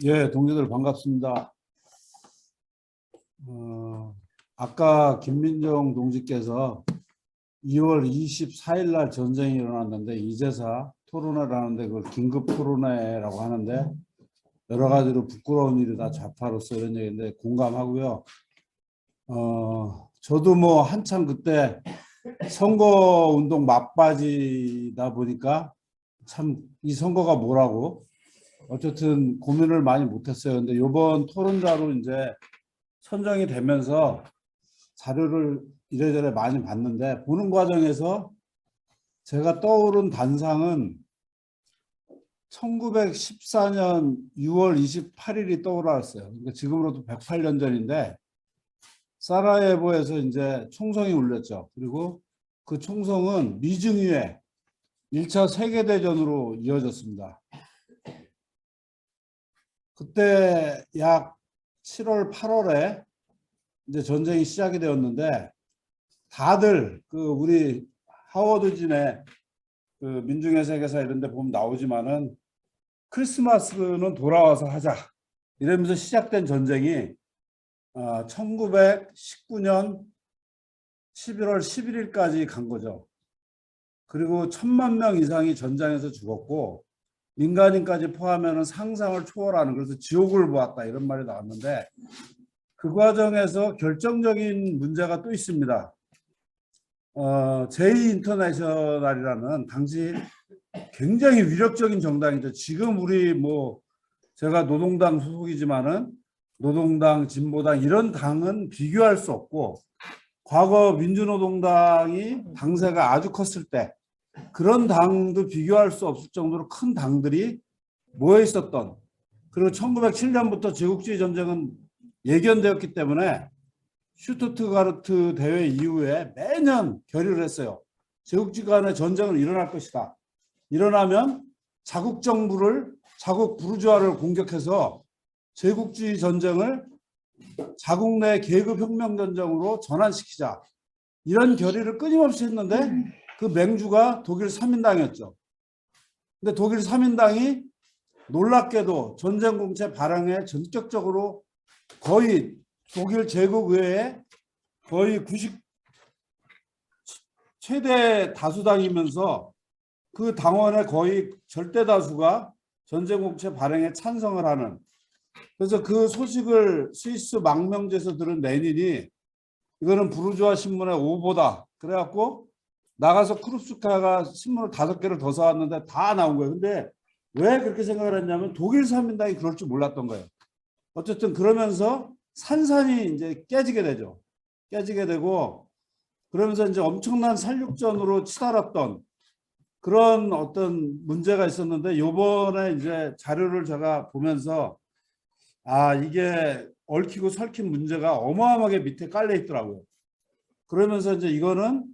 예, 동지들 반갑습니다. 아까 김민정 동지께서 2월 24일 날 전쟁이 일어났는데 이제사 토론회를 하는데 그걸 긴급 토론회라고 하는데 여러 가지로 부끄러운 일이다 좌파로서 이런 얘기인데 공감하고요. 저도 뭐 한참 그때 선거운동 막바지다 보니까 참 이 선거가 뭐라고 어쨌든 고민을 많이 못했어요. 근데 이번 토론자로 이제 선정이 되면서 자료를 이래저래 많이 봤는데 보는 과정에서 제가 떠오른 단상은 1914년 6월 28일이 떠올랐어요. 그러니까 지금으로도 108년 전인데 사라예보에서 이제 총성이 울렸죠. 그리고 그 총성은 미증유의 1차 세계대전으로 이어졌습니다. 그때 약 7월, 8월에 이제 전쟁이 시작이 되었는데 다들 그 우리 하워드진의 그 민중의 세계사 이런 데 보면 나오지만은 크리스마스는 돌아와서 하자 이러면서 시작된 전쟁이 1919년 11월 11일까지 간 거죠. 그리고 1000만 명 이상이 전장에서 죽었고 민간인까지 포함하면 상상을 초월하는, 그래서 지옥을 보았다 이런 말이 나왔는데 그 과정에서 결정적인 문제가 또 있습니다. 제2인터내셔널이라는 당시 굉장히 위력적인 정당이죠. 지금 우리 뭐 제가 노동당 소속이지만은 노동당, 진보당 이런 당은 비교할 수 없고 과거 민주노동당이 당세가 아주 컸을 때 그런 당도 비교할 수 없을 정도로 큰 당들이 모여 있었던, 그리고 1907년부터 제국주의 전쟁은 예견되었기 때문에 슈투트가르트 대회 이후에 매년 결의를 했어요. 제국주의 간의 전쟁은 일어날 것이다. 일어나면 자국 정부를, 자국 부르주아를 공격해서 제국주의 전쟁을 자국 내 계급혁명 전쟁으로 전환시키자. 이런 결의를 끊임없이 했는데 그 맹주가 독일 3인당이었죠. 근데 독일 3인당이 놀랍게도 전쟁공체 발행에 전격적으로 거의 독일 제국의회에 거의 90 최대 다수당이면서 그 당원의 거의 절대 다수가 전쟁공체 발행에 찬성을 하는, 그래서 그 소식을 스위스 망명지에서 들은 레닌이 이거는 부르주아 신문의 오보다 그래갖고 나가서 크루스카가 신문을 5개를 더 사왔는데 다 나온 거예요. 근데 왜 그렇게 생각을 했냐면 독일 3인당이 그럴 줄 몰랐던 거예요. 어쨌든 그러면서 산산이 이제 깨지게 되죠. 깨지게 되고 그러면서 이제 엄청난 살육전으로 치달았던 그런 어떤 문제가 있었는데 요번에 이제 자료를 제가 보면서 이게 얽히고 설킨 문제가 어마어마하게 밑에 깔려 있더라고요. 그러면서 이제 이거는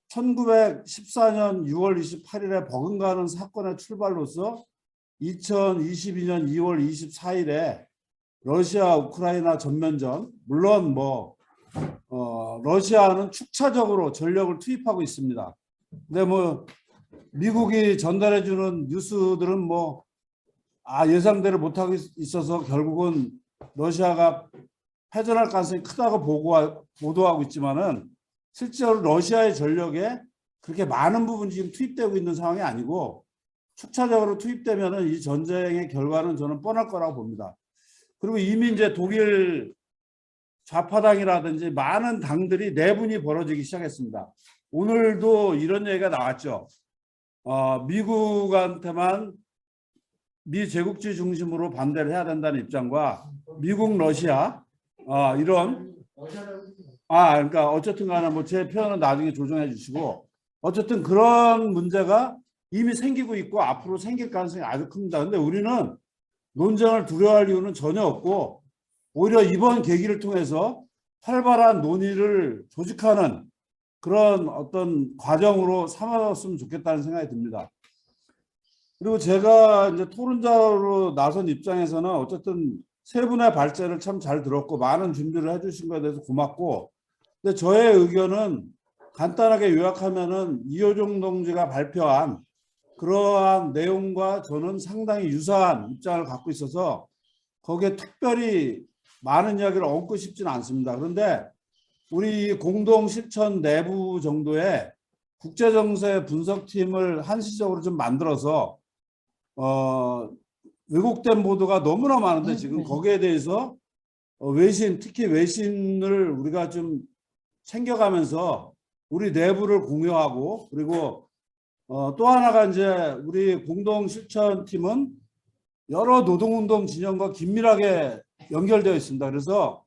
1914년 6월 28일에 버금가는 사건의 출발로서 2022년 2월 24일에 러시아 우크라이나 전면전, 물론 뭐 러시아는 축차적으로 전력을 투입하고 있습니다. 근데 뭐 미국이 전달해주는 뉴스들은 뭐 예상대로 못하고 있어서 결국은 러시아가 패전할 가능성이 크다고 보도하고 있지만은 실제로 러시아의 전력에 그렇게 많은 부분이 지금 투입되고 있는 상황이 아니고 축차적으로 투입되면은 이 전쟁의 결과는 저는 뻔할 거라고 봅니다. 그리고 이미 이제 독일 좌파당이라든지 많은 당들이 내분이 벌어지기 시작했습니다. 오늘도 이런 얘기가 나왔죠. 미국한테만 미제국주의 중심으로 반대를 해야 된다는 입장과 미국, 러시아 이런 그러니까 어쨌든 간에 뭐 제 표현은 나중에 조정해 주시고 어쨌든 그런 문제가 이미 생기고 있고 앞으로 생길 가능성이 아주 큽니다. 근데 우리는 논쟁을 두려워할 이유는 전혀 없고 오히려 이번 계기를 통해서 활발한 논의를 조직하는 그런 어떤 과정으로 삼았으면 좋겠다는 생각이 듭니다. 그리고 제가 이제 토론자로 나선 입장에서는 어쨌든 세 분의 발제를 참 잘 들었고 많은 준비를 해주신 것에 대해서 고맙고, 근데 저의 의견은 간단하게 요약하면은 이호종 동지가 발표한 그러한 내용과 저는 상당히 유사한 입장을 갖고 있어서 거기에 특별히 많은 이야기를 얹고 싶지는 않습니다. 그런데 우리 공동 실천 내부 정도의 국제정세 분석팀을 한시적으로 좀 만들어서 왜곡된 보도가 너무나 많은데 지금 거기에 대해서 외신, 특히 외신을 우리가 좀 챙겨가면서 우리 내부를 공유하고, 그리고 또 하나가 이제 우리 공동 실천팀은 여러 노동운동 진영과 긴밀하게 연결되어 있습니다. 그래서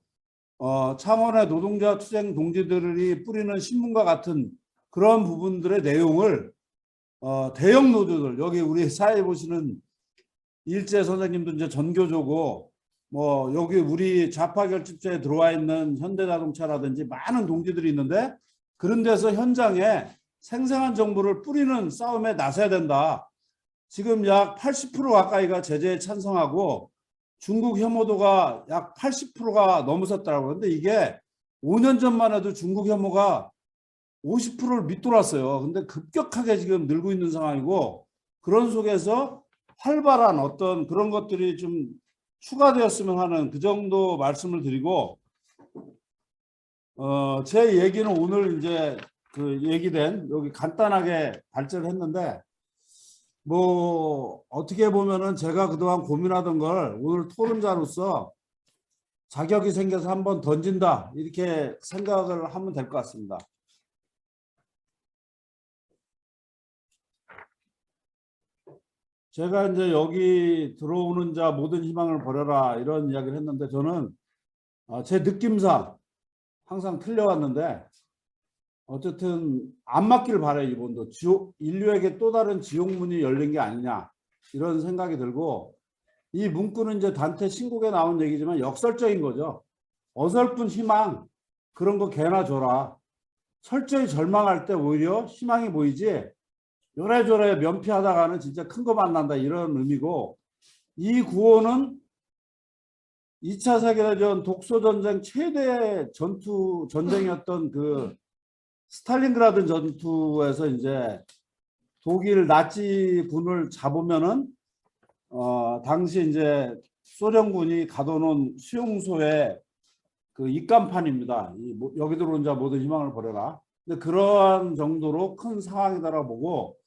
창원의 노동자 투쟁 동지들이 뿌리는 신문과 같은 그런 부분들의 내용을 대형 노조들, 여기 우리 사회에 보시는 일제 선생님도 이제 전교조고, 뭐 여기 우리 좌파 결집소에 들어와 있는 현대자동차라든지 많은 동지들이 있는데, 그런 데서 현장에 생생한 정보를 뿌리는 싸움에 나서야 된다. 지금 약 80% 가까이가 제재에 찬성하고 중국 혐오도가 약 80%가 넘어섰더라고요. 그런데 이게 5년 전만 해도 중국 혐오가 50%를 밑돌았어요. 근데 급격하게 지금 늘고 있는 상황이고, 그런 속에서 활발한 어떤 그런 것들이 좀 추가되었으면 하는 그 정도 말씀을 드리고, 제 얘기는 오늘 이제 그 얘기된 여기 간단하게 발제를 했는데, 뭐 어떻게 보면은 제가 그동안 고민하던 걸 오늘 토론자로서 자격이 생겨서 한번 던진다, 이렇게 생각을 하면 될 것 같습니다. 제가 이제 여기 들어오는 자 모든 희망을 버려라, 이런 이야기를 했는데, 저는 제 느낌상 항상 틀려왔는데 어쨌든 안 맞길 바라요. 이번도 인류에게 또 다른 지옥문이 열린 게 아니냐, 이런 생각이 들고, 이 문구는 이제 단테 신곡에 나온 얘기지만 역설적인 거죠. 어설픈 희망, 그런 거 개나 줘라. 철저히 절망할 때 오히려 희망이 보이지, 요래저래 면피하다가는 진짜 큰 거 만난다, 이런 의미고, 이 구호는 2차 세계대전 독소전쟁 최대 전쟁이었던 그 스탈린그라드 전투에서 이제 독일 나치군을 잡으면은 당시 이제 소련군이 가둬놓은 수용소의 그 입간판입니다. 여기 들어온 자 모든 희망을 버려라. 근데 그러한 정도로 큰 상황이다라고 보고,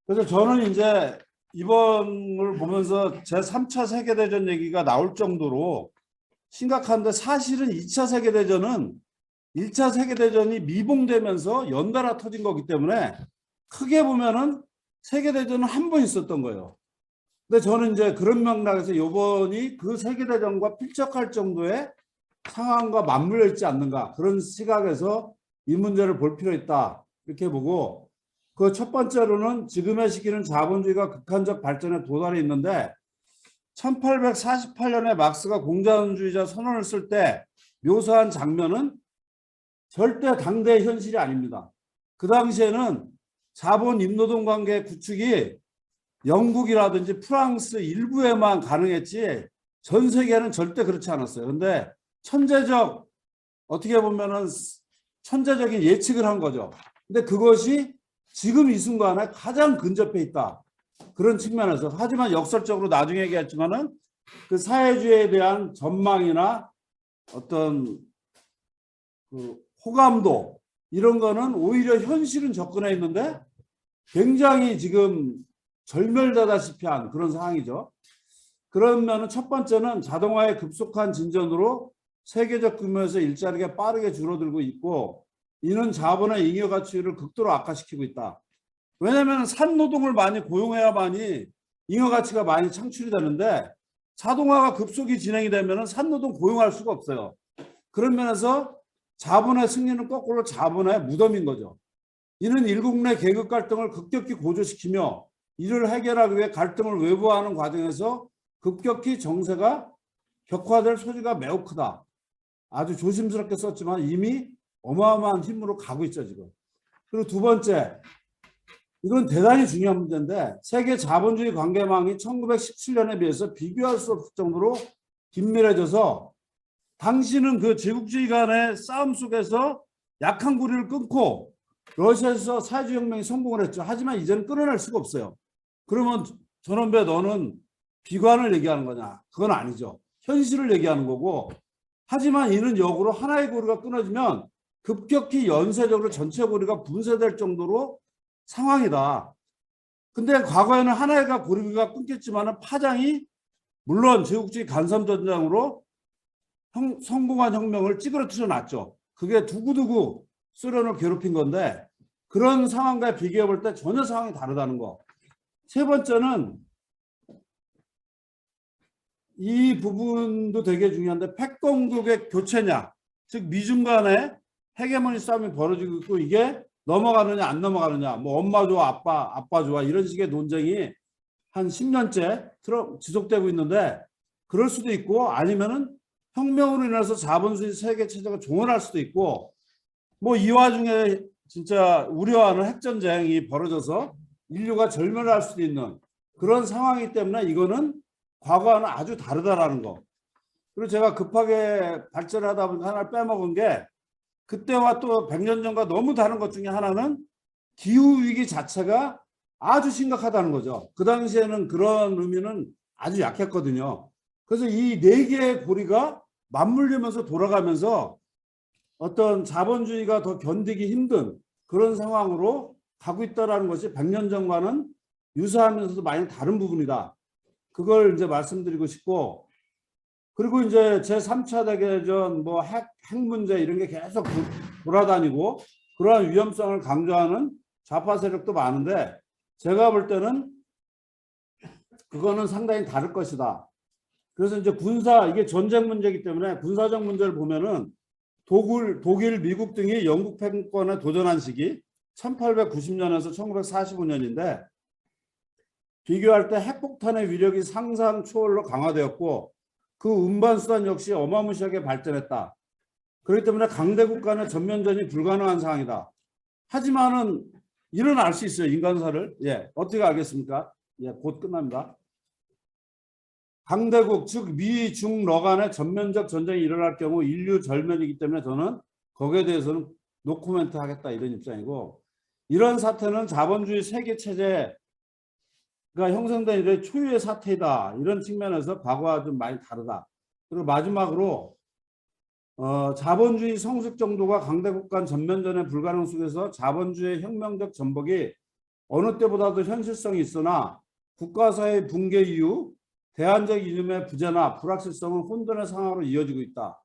그래서 저는 이제 이번을 보면서 제3차 세계대전 얘기가 나올 정도로 심각한데, 사실은 2차 세계대전은 1차 세계대전이 미봉되면서 연달아 터진 거기 때문에 크게 보면은 세계대전은 한 번 있었던 거예요. 근데 저는 이제 그런 맥락에서 이번이 그 세계대전과 필적할 정도의 상황과 맞물려 있지 않는가, 그런 시각에서 이 문제를 볼 필요 있다, 이렇게 보고, 그 첫 번째로는 지금의 시기는 자본주의가 극한적 발전에 도달해 있는데, 1848년에 막스가 공산주의자 선언을 쓸 때 묘사한 장면은 절대 당대의 현실이 아닙니다. 그 당시에는 자본 임노동 관계 구축이 영국이라든지 프랑스 일부에만 가능했지 전 세계는 절대 그렇지 않았어요. 그런데 천재적, 어떻게 보면은 천재적인 예측을 한 거죠. 근데 그것이 지금 이 순간에 가장 근접해 있다, 그런 측면에서. 하지만 역설적으로 나중에 얘기했지만은 그 사회주의에 대한 전망이나 어떤 그 호감도, 이런 거는 오히려 현실은 접근해 있는데 굉장히 지금 절멸되다시피 한 그런 상황이죠. 그러면 첫 번째는 자동화의 급속한 진전으로 세계적 규모에서 일자리가 빠르게 줄어들고 있고, 이는 자본의 잉여 가치를 극도로 악화시키고 있다. 왜냐하면 산노동을 많이 고용해야만이 잉여 가치가 많이 창출이 되는데, 자동화가 급속히 진행이 되면 산노동 고용할 수가 없어요. 그런 면에서 자본의 승리는 거꾸로 자본의 무덤인 거죠. 이는 일국 내 계급 갈등을 급격히 고조시키며 이를 해결하기 위해 갈등을 외부화하는 과정에서 급격히 정세가 격화될 소지가 매우 크다. 아주 조심스럽게 썼지만 이미 어마어마한 힘으로 가고 있죠, 지금. 그리고 두 번째, 이건 대단히 중요한 문제인데, 세계 자본주의 관계망이 1917년에 비해서 비교할 수 없을 정도로 긴밀해져서, 당시는 그 제국주의 간의 싸움 속에서 약한 고리를 끊고 러시아에서 사회주의 혁명이 성공을 했죠. 하지만 이제는 끊어낼 수가 없어요. 그러면 전원배 너는 비관을 얘기하는 거냐? 그건 아니죠. 현실을 얘기하는 거고. 하지만 이는 역으로 하나의 고리가 끊어지면 급격히 연쇄적으로 전체 고리가 분쇄될 정도로 상황이다. 근데 과거에는 하나의 고리가 끊겼지만 파장이 물론 제국주의 간섭전장으로 성공한 혁명을 찌그러뜨려 놨죠. 그게 두고두고 소련을 괴롭힌 건데 그런 상황과 비교해 볼 때 전혀 상황이 다르다는 거. 세 번째는 이 부분도 되게 중요한데 패권국의 교체냐, 즉 미중 간의 헤게모니 싸움이 벌어지고 있고 이게 넘어가느냐 안 넘어가느냐, 뭐 엄마 좋아 아빠 좋아 이런 식의 논쟁이 한 10년째 지속되고 있는데 그럴 수도 있고 아니면은 혁명으로 인해서 자본주의 세계 체제가 종언할 수도 있고 뭐 이 와중에 진짜 우려하는 핵전쟁이 벌어져서 인류가 절멸할 수도 있는 그런 상황이기 때문에 이거는 과거와는 아주 다르다라는 거. 그리고 제가 급하게 발전을 하다 보니까 하나를 빼먹은 게 그때와 또 100년 전과 너무 다른 것 중에 하나는 기후위기 자체가 아주 심각하다는 거죠. 그 당시에는 그런 의미는 아주 약했거든요. 그래서 이 네 개의 고리가 맞물리면서 돌아가면서 어떤 자본주의가 더 견디기 힘든 그런 상황으로 가고 있다는 것이 100년 전과는 유사하면서도 많이 다른 부분이다. 그걸 이제 말씀드리고 싶고, 그리고 이제 제3차 대대전 뭐 핵 문제 이런 게 계속 돌아다니고 그러한 위험성을 강조하는 좌파 세력도 많은데 제가 볼 때는 그거는 상당히 다를 것이다. 그래서 이제 이게 전쟁 문제이기 때문에 군사적 문제를 보면은 독일, 미국 등이 영국 패권에 도전한 시기 1890년에서 1945년인데 비교할 때 핵폭탄의 위력이 상상 초월로 강화되었고 그 운반수단 역시 어마무시하게 발전했다. 그렇기 때문에 강대국 간의 전면전이 불가능한 상황이다. 하지만은 이런 알 수 있어요. 인간사를. 예, 어떻게 알겠습니까? 예, 곧 끝납니다. 강대국 즉 미, 중, 러 간의 전면적 전쟁이 일어날 경우 인류 절멸이기 때문에 저는 거기에 대해서는 노코멘트 하겠다 이런 입장이고 이런 사태는 자본주의 세계 체제가 형성된 이래 초유의 사태이다. 이런 측면에서 과거와 좀 많이 다르다. 그리고 마지막으로 자본주의 성숙 정도가 강대국 간 전면전의 불가능 속에서 자본주의 혁명적 전복이 어느 때보다도 현실성이 있으나 국가사회 붕괴 이후 대안적 이념의 부재나 불확실성은 혼돈의 상황으로 이어지고 있다.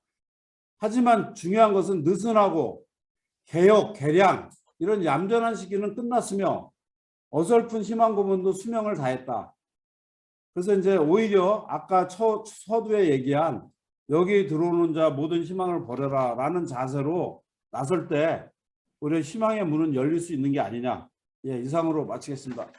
하지만 중요한 것은 느슨하고 개혁, 개량 이런 얌전한 시기는 끝났으며 어설픈 희망 고문도 수명을 다했다. 그래서 이제 오히려 아까 서두에 얘기한 여기 들어오는 자 모든 희망을 버려라 라는 자세로 나설 때 오히려 희망의 문은 열릴 수 있는 게 아니냐. 예, 이상으로 마치겠습니다.